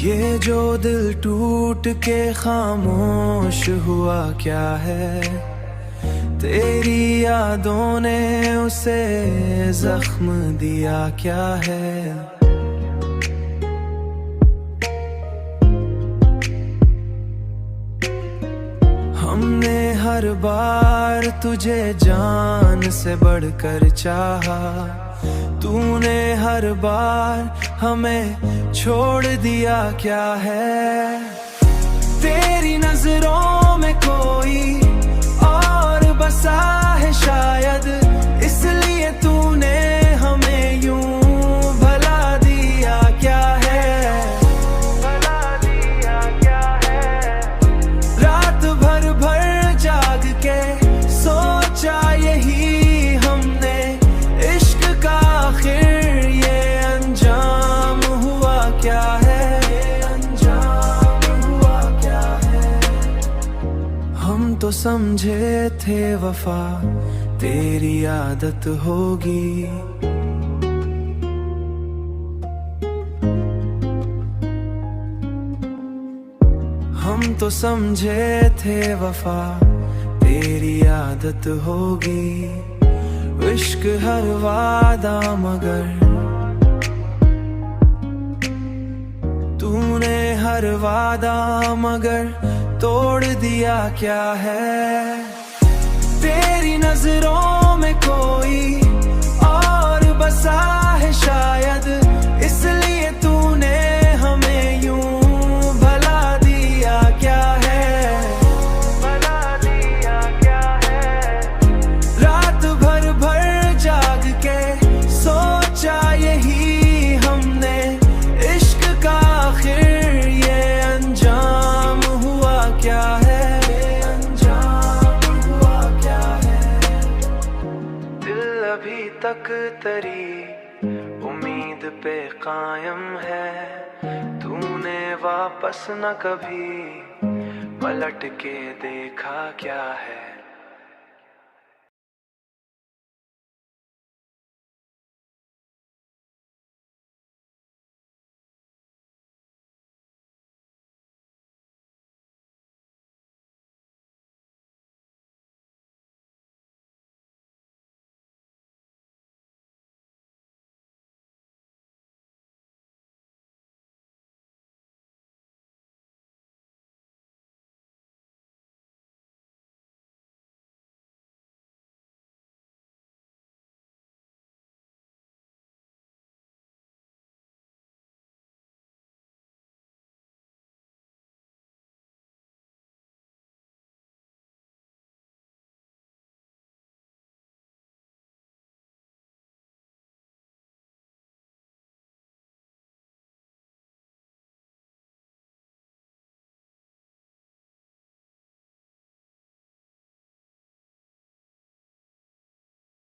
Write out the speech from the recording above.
ये जो दिल टूट के खामोश हुआ क्या है, तेरी यादों ने उसे जख्म दिया क्या है। हमने हर बार तुझे जान से बढ़कर चाहा, तूने हर बार हमें छोड़ दिया क्या है। तेरी नजरों में कोई और बसा है शायद, इसलिए तूने हमें यूं भला दिया क्या है। भला दिया क्या है। रात भर भर जाग के सोचा यही हमने, इश्क का आखिर ये अंजाम हुआ क्या है। ये अंजाम हुआ क्या है। हम तो समझे थे वफा तेरी आदत होगी, हम तो समझे थे वफा तेरी आदत होगी। इश्क हर वादा मगर तूने हर वादा मगर तोड़ दिया क्या है। तेरी नजरों में कोई और बसा है शायद, इसलिए तूने हमें यूं भला दिया क्या है। भला दिया क्या है। रात भर भर जाग के सोचा यही हमने, इश्क का आखिर ये अंजाम हुआ क्या है। ये अंजाम हुआ क्या है। दिल अभी तक तेरी उम्मीद पे कायम है, तूने वापस न कभी पलट के देखा क्या है।